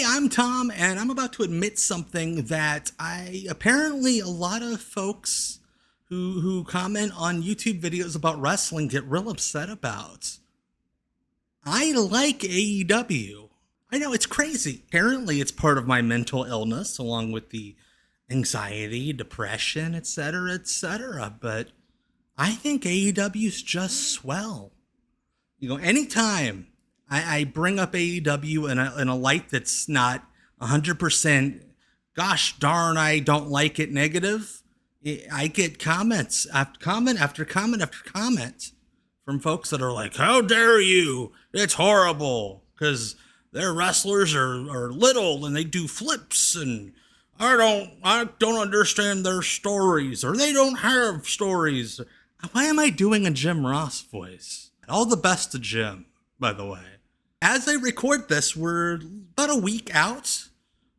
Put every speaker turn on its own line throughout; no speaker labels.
Hey, I'm Tom, and I'm about to admit something that apparently a lot of folks who comment on YouTube videos about wrestling get real upset about. I like AEW. I know it's crazy. Apparently, it's part of my mental illness, along with the anxiety, depression, etc., etc. But I think AEW's just swell. Anytime I bring up AEW in a light that's not 100%, gosh darn, I don't like it negative, I get comments after comment after comment after comment from folks that are like, how dare you? It's horrible because their wrestlers are little and they do flips and I don't understand their stories, or they don't have stories. Why am I doing a Jim Ross voice? All the best to Jim, by the way. As I record this, we're about a week out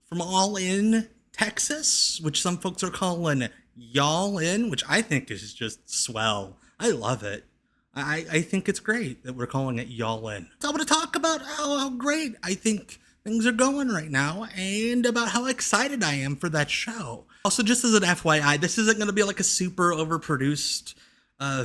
from All In Texas, which some folks are calling Y'all In, which I think is just swell. I love it. I think it's great that we're calling it Y'all In. So I'm going to talk about how great I think things are going right now and about how excited I am for that show. Also, just as an FYI, this isn't going to be like a super overproduced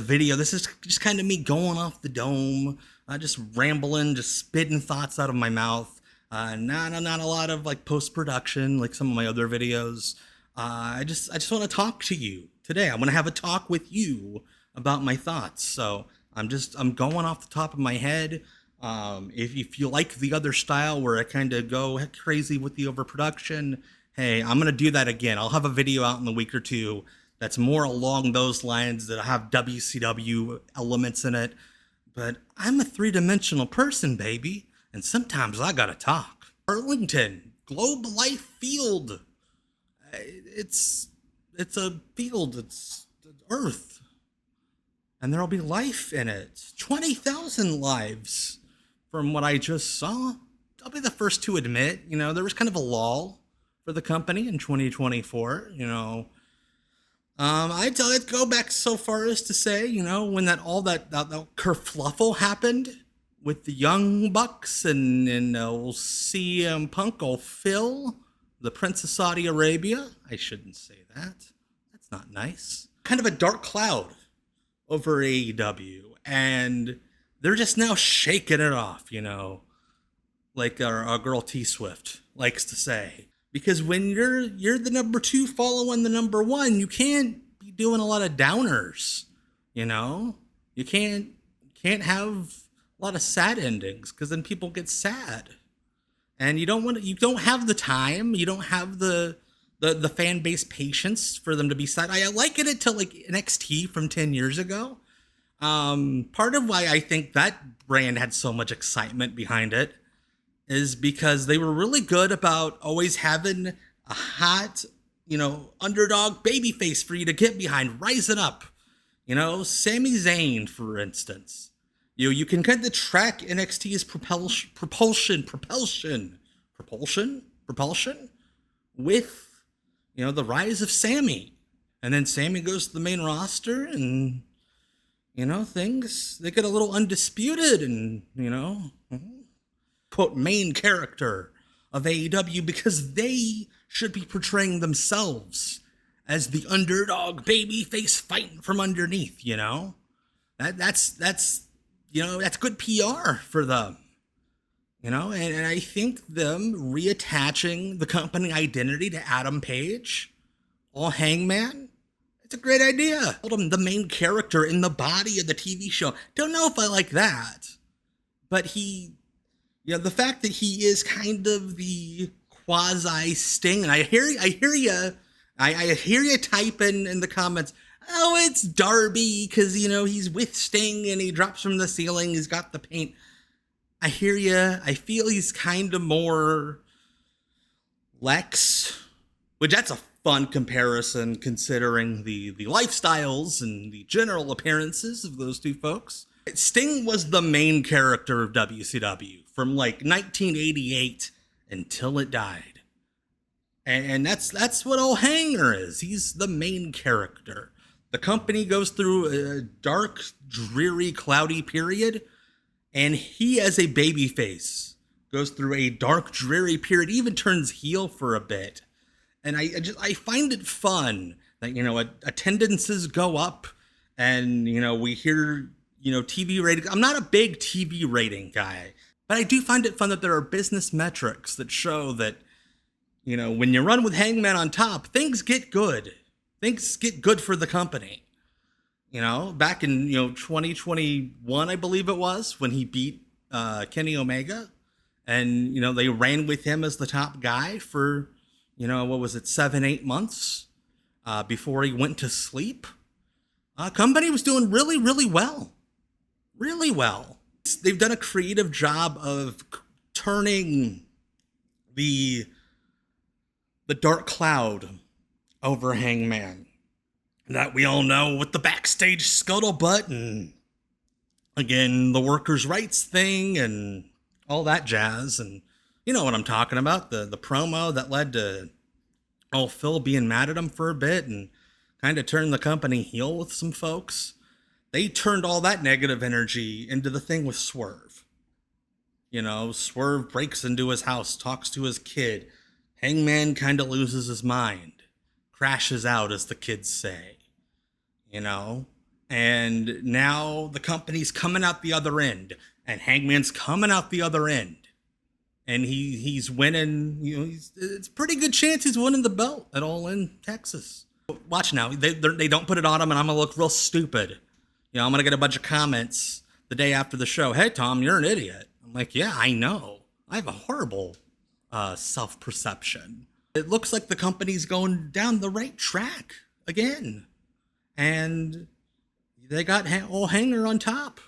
video. This is just kind of me going off the dome, just rambling, just spitting thoughts out of my mouth. Not a lot of like post-production like some of my other videos. I just want to talk to you today. I'm going to have a talk with you about my thoughts. So I'm going off the top of my head. If you like the other style where I kind of go crazy with the overproduction, hey, I'm going to do that again. I'll have a video out in a week or two that's more along those lines, that have WCW elements in it. But I'm a three-dimensional person, baby, and sometimes I gotta talk. Arlington, Globe Life Field. It's a field, it's Earth. And there'll be life in it. 20,000 lives from what I just saw. I'll be the first to admit, there was kind of a lull for the company in 2024, I'd go back so far as to say, when that kerfluffle happened with the Young Bucks and we'll see Punk will fill the Prince of Saudi Arabia. I shouldn't say that. That's not nice. Kind of a dark cloud over AEW, and they're just now shaking it off, like our girl T Swift likes to say. Because when you're the number two following the number one, you can't be doing a lot of downers, You can't have a lot of sad endings, because then people get sad. And you don't have the time, you don't have the fan base patience for them to be sad. I liken it to like NXT from 10 years ago. Part of why I think that brand had so much excitement behind it is because they were really good about always having a hot, underdog babyface for you to get behind, rising up. Sami Zayn, for instance. You can kind of track NXT's propulsion with, the rise of Sami. And then Sami goes to the main roster and, things, they get a little undisputed and, quote, main character of AEW, because they should be portraying themselves as the underdog babyface fighting from underneath, That's good PR for them, and I think them reattaching the company identity to Adam Page, all Hangman, it's a great idea. Told him the main character in the body of the TV show. Don't know if I like that, but the fact that he is kind of the quasi Sting, and I hear you typing in the comments, oh, it's Darby because, he's with Sting and he drops from the ceiling, he's got the paint. I hear you. I feel he's kind of more Lex, which that's a fun comparison considering the lifestyles and the general appearances of those two folks. Sting was the main character of WCW from like 1988 until it died. And that's what old Hanger is. He's the main character. The company goes through a dark, dreary, cloudy period, and he as a babyface goes through a dark, dreary period, even turns heel for a bit. And I find it fun that, attendances go up and, we hear, TV ratings. I'm not a big TV rating guy, but I do find it fun that there are business metrics that show that, when you run with Hangman on top, things get good. Things get good for the company. Back in, 2021, I believe it was, when he beat Kenny Omega. And, they ran with him as the top guy for, 7-8 months before he went to sleep. Company was doing really, really well. Really well. They've done a creative job of turning the dark cloud over Hangman that we all know with the backstage scuttlebutt and, again, the workers' rights thing and all that jazz. And you know what I'm talking about, the promo that led to Phil being mad at him for a bit and kind of turned the company heel with some folks. They turned all that negative energy into the thing with Swerve. Swerve breaks into his house, talks to his kid. Hangman kind of loses his mind, crashes out, as the kids say. And now the company's coming out the other end, and Hangman's coming out the other end. And he's winning, it's a pretty good chance he's winning the belt at All In Texas. Watch now, they don't put it on him, and I'm gonna look real stupid. I'm gonna get a bunch of comments the day after the show. Hey, Tom, you're an idiot. I'm like, yeah, I know. I have a horrible self-perception. It looks like the company's going down the right track again. And they got old Hanger on top.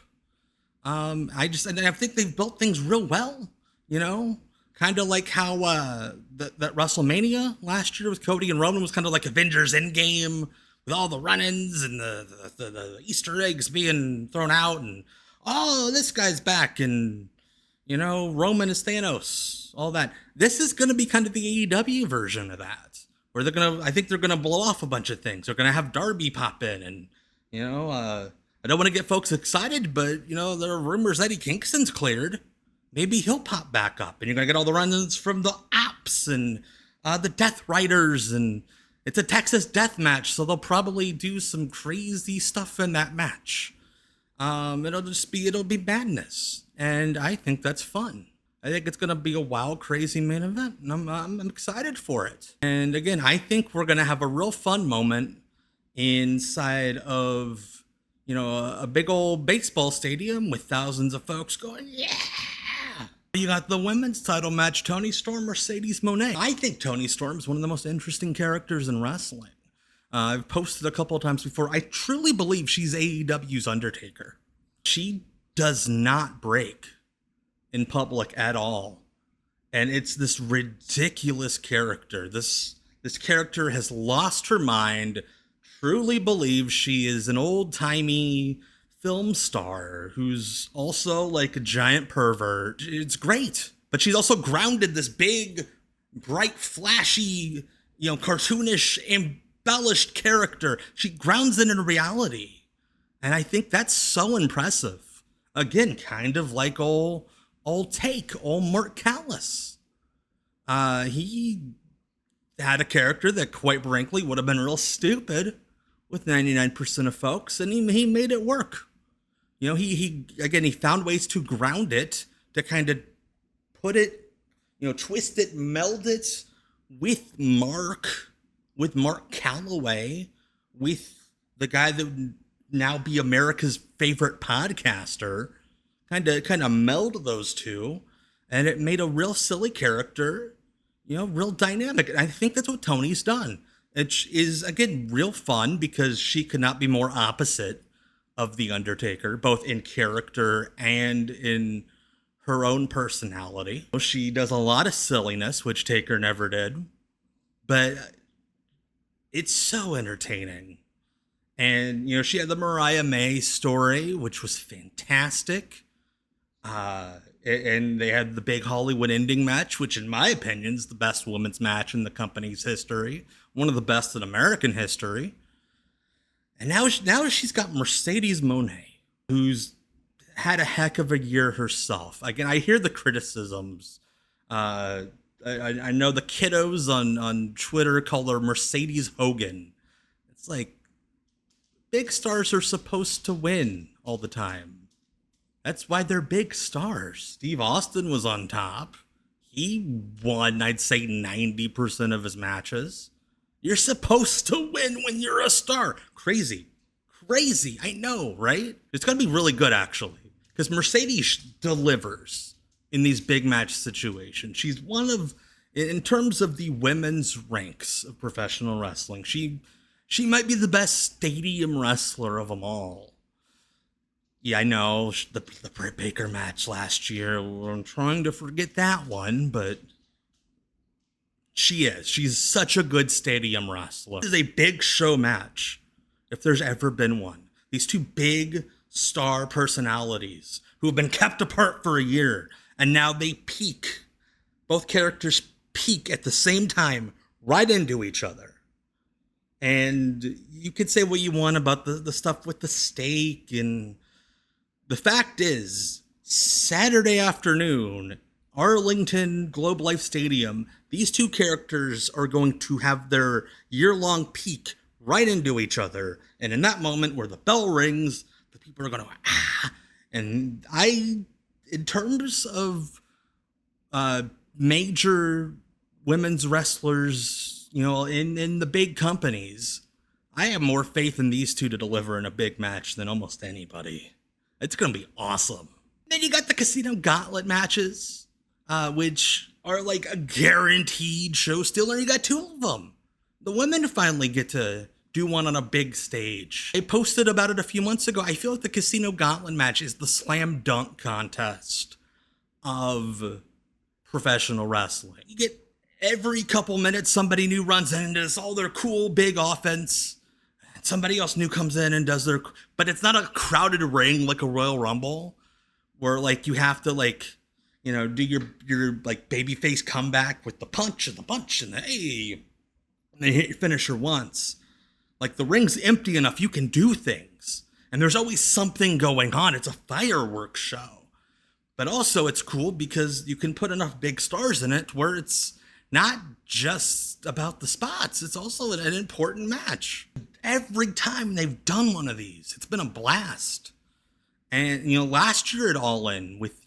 I think they've built things real well, kind of like how that WrestleMania last year with Cody and Roman was kind of like Avengers Endgame with all the run-ins and the Easter eggs being thrown out and, oh, this guy's back and, Roman is Thanos, all that. This is going to be kind of the AEW version of that, where I think they're going to blow off a bunch of things. They're going to have Darby pop in and, I don't want to get folks excited, but, there are rumors Eddie Kingston's cleared. Maybe he'll pop back up, and you're going to get all the run-ins from the Apps and the Death Riders, and it's a Texas death match, so they'll probably do some crazy stuff in that match. It'll be madness, and I think that's fun. I think it's going to be a wild, crazy main event, and I'm excited for it. And again, I think we're going to have a real fun moment inside of, a big old baseball stadium with thousands of folks going, yeah! You got the women's title match, Toni Storm, Mercedes Monae. I think Toni Storm is one of the most interesting characters in wrestling. I've posted a couple of times before. I truly believe she's AEW's Undertaker. She does not break in public at all. And it's this ridiculous character. This character has lost her mind, truly believes she is an old-timey film star who's also like a giant pervert. It's great. But she's also grounded this big, bright, flashy, cartoonish, embellished character. She grounds it in reality. And I think that's so impressive. Again, kind of like old Mark Callis. He had a character that, quite frankly, would have been real stupid with 99% of folks, and he made it work. He found ways to ground it, to kind of put it, twist it, meld it with Mark Calloway, with the guy that would now be America's favorite podcaster, kind of meld those two, and it made a real silly character, real dynamic. And I think that's what Toni's done. It is, again, real fun because she could not be more opposite of The Undertaker, both in character and in her own personality. She does a lot of silliness, which Taker never did, but it's so entertaining. And, she had the Mariah May story, which was fantastic. And they had the big Hollywood ending match, which in my opinion is the best women's match in the company's history. One of the best in American history. And now she's got Mercedes Monae, who's had a heck of a year herself. Again, I hear the criticisms. I know the kiddos on Twitter call her Mercedes Hogan. It's like, big stars are supposed to win all the time. That's why they're big stars. Steve Austin was on top. He won, I'd say, 90% of his matches. You're supposed to win when you're a star. Crazy. I know, right? It's going to be really good, actually, because Mercedes delivers in these big match situations. She's one of, in terms of the women's ranks of professional wrestling, she might be the best stadium wrestler of them all. Yeah, I know, the Britt Baker match last year, I'm trying to forget that one, but she is. She's such a good stadium wrestler. This is a big show match, if there's ever been one. These two big star personalities who have been kept apart for a year, and now they peak. Both characters peak at the same time, right into each other. And you could say what you want about the stuff with the steak, and the fact is, Saturday afternoon, Arlington Globe Life Stadium, these two characters are going to have their year-long peak right into each other. And in that moment where the bell rings, the people are going to, ah. And in terms of major women's wrestlers, in the big companies, I have more faith in these two to deliver in a big match than almost anybody. It's going to be awesome. Then you got the Casino Gauntlet matches, which are like a guaranteed show stealer. You got two of them. The women finally get to do one on a big stage. I posted about it a few months ago. I feel like the Casino Gauntlet match is the slam dunk contest of professional wrestling. You get every couple minutes somebody new runs in and does all their cool big offense. Somebody else new comes in and does their, but it's not a crowded ring like a Royal Rumble where like you have to do your like babyface comeback with the punch and the hey, and then hit your finisher once. Like the ring's empty enough, you can do things, and there's always something going on. It's a fireworks show, but also it's cool because you can put enough big stars in it where it's not just about the spots. It's also an important match. Every time they've done one of these, it's been a blast. And, last year at All In with,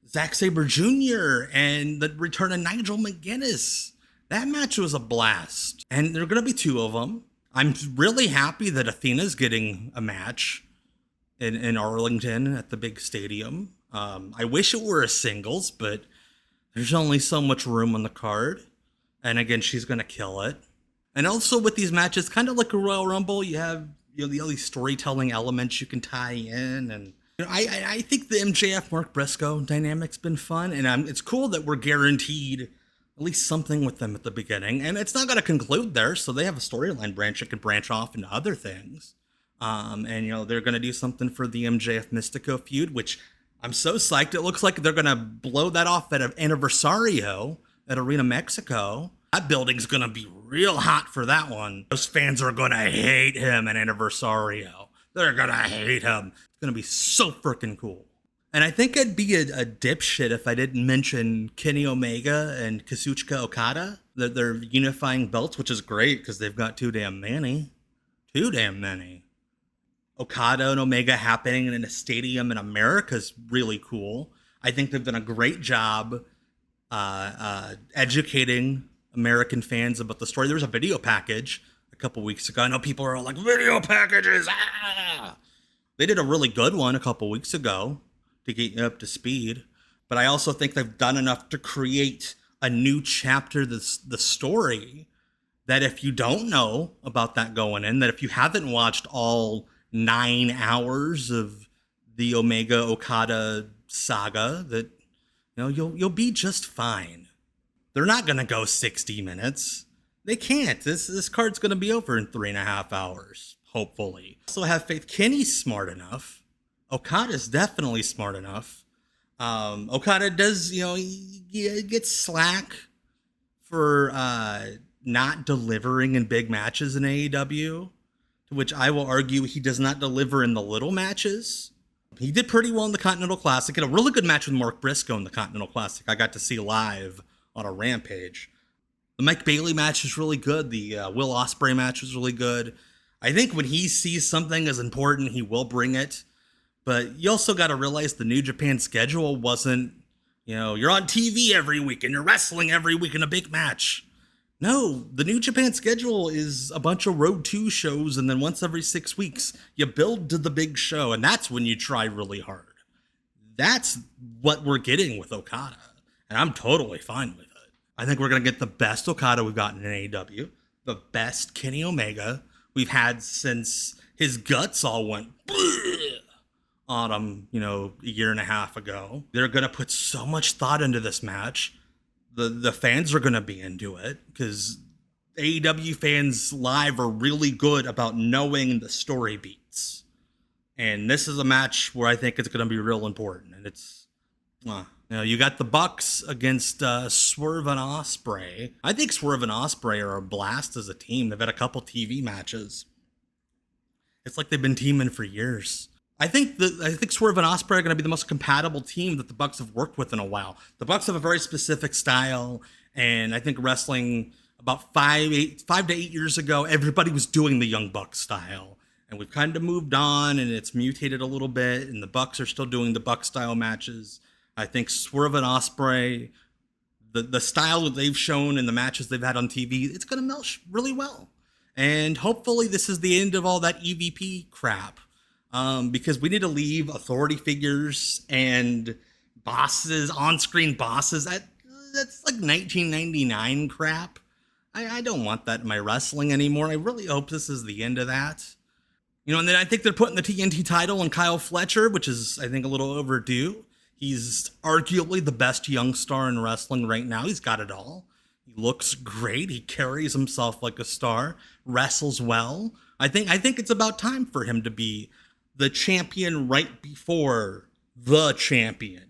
Zack Sabre Jr. and the return of Nigel McGuinness, that match was a blast. And there are going to be two of them. I'm really happy that Athena's getting a match in Arlington at the big stadium. I wish it were a singles, but there's only so much room on the card. And again, she's going to kill it. And also with these matches, kind of like a Royal Rumble, you have all these storytelling elements you can tie in. And I think the MJF Mark Briscoe dynamic's been fun. And it's cool that we're guaranteed at least something with them at the beginning. And it's not going to conclude there, so they have a storyline branch that can branch off into other things. And they're going to do something for the MJF Mystico feud, which I'm so psyched. It looks like they're going to blow that off at an Anniversario at Arena Mexico. That building's going to be real hot for that one. Those fans are going to hate him at Anniversario. They're going to hate him. It's going to be so freaking cool. And I think I'd be a dipshit if I didn't mention Kenny Omega and Kazuchika Okada. They're unifying belts, which is great because they've got too damn many. Okada and Omega happening in a stadium in America is really cool. I think they've done a great job educating American fans about the story. There was a video package a couple weeks ago. I know people are all like, video packages, ah! They did a really good one a couple weeks ago to get you up to speed. But I also think they've done enough to create a new chapter of the story that if you don't know about that going in, that if you haven't watched all 9 hours of the Omega Okada saga, that you'll be just fine. They're not going to go 60 minutes. They can't. This card's going to be over in 3.5 hours, hopefully. Also have faith. Kenny's smart enough. Okada's definitely smart enough. Okada does, he gets slack for not delivering in big matches in AEW, to which I will argue he does not deliver in the little matches. He did pretty well in the Continental Classic. Had a really good match with Mark Briscoe in the Continental Classic. I got to see live on a Rampage. The Mike Bailey match was really good. The Will Ospreay match was really good. I think when he sees something as important, he will bring it. But you also got to realize the New Japan schedule wasn't, you're on TV every week and you're wrestling every week in a big match. No, the New Japan schedule is a bunch of Road 2 shows, and then once every 6 weeks, you build to the big show, and that's when you try really hard. That's what we're getting with Okada, and I'm totally fine with it. I think we're going to get the best Okada we've gotten in AEW, the best Kenny Omega we've had since his guts all went on him, a year and a half ago. They're going to put so much thought into this match. The fans are going to be into it because AEW fans live are really good about knowing the story beats. And this is a match where I think it's going to be real important. And it's, you got the Bucks against Swerve and Ospreay. I think Swerve and Ospreay are a blast as a team. They've had a couple TV matches. It's like they've been teaming for years. I think Swerve and Ospreay are going to be the most compatible team that the Bucks have worked with in a while. The Bucks have a very specific style, and I think wrestling about 5 to 8 years ago, everybody was doing the Young Bucks style, and we've kind of moved on, and it's mutated a little bit, and the Bucks are still doing the Bucks style matches. I think Swerve and Ospreay, the style that they've shown in the matches they've had on TV, it's going to mesh really well, and hopefully this is the end of all that EVP crap. Because we need to leave authority figures and bosses, on-screen bosses. That's like 1999 crap. I don't want that in my wrestling anymore. I really hope this is the end of that. And then I think they're putting the TNT title on Kyle Fletcher, which is, I think, a little overdue. He's arguably the best young star in wrestling right now. He's got it all. He looks great. He carries himself like a star, wrestles well. I think it's about time for him to be the champion right before the champion,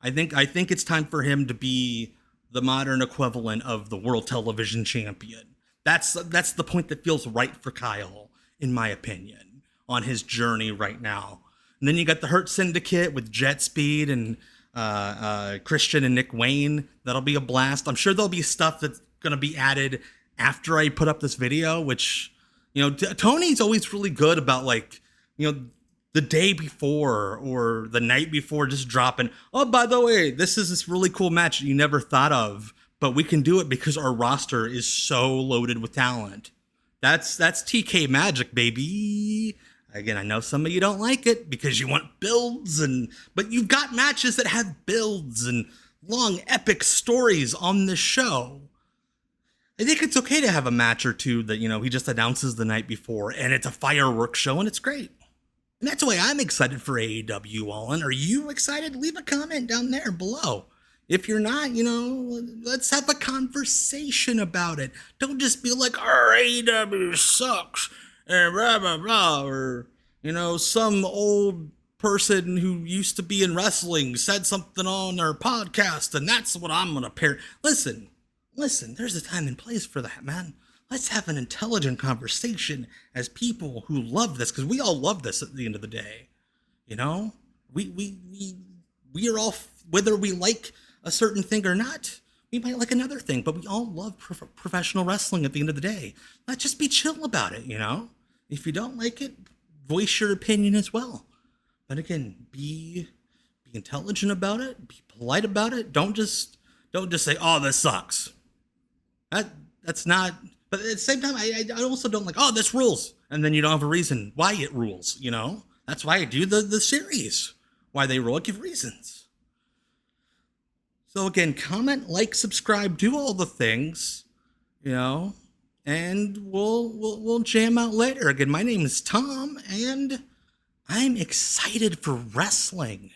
I think it's time for him to be the modern equivalent of the world television champion. That's the point that feels right for Kyle, in my opinion, on his journey right now. And then you got the Hurt Syndicate with Jet Speed and Christian and Nick Wayne. That'll be a blast. I'm sure there'll be stuff that's going to be added after I put up this video, which, Tony's always really good about the day before or the night before just dropping, oh, by the way, this is this really cool match that you never thought of, but we can do it because our roster is so loaded with talent. That's TK magic, baby. Again, I know some of you don't like it because you want builds, but you've got matches that have builds and long epic stories on the show. I think it's okay to have a match or two that, he just announces the night before and it's a fireworks show and it's great. And that's why I'm excited for AEW All In. Are you excited? Leave a comment down there below. If you're not, let's have a conversation about it. Don't just be like, our AEW sucks and blah, blah, blah. Or, some old person who used to be in wrestling said something on their podcast and that's what I'm going to pair. Listen, there's a time and place for that, man. Let's have an intelligent conversation as people who love this, because we all love this at the end of the day. We are all, whether we like a certain thing or not, we might like another thing, but we all love professional wrestling at the end of the day. Let's just be chill about it, If you don't like it, voice your opinion as well. But again, be intelligent about it, be polite about it. Don't just say, oh, this sucks. That's not. But at the same time, I also don't like, oh, this rules. And then you don't have a reason why it rules, That's why I do the series. Why they rule, I give reasons. So again, comment, like, subscribe, do all the things, and we'll jam out later. Again, my name is Tom, and I'm excited for wrestling.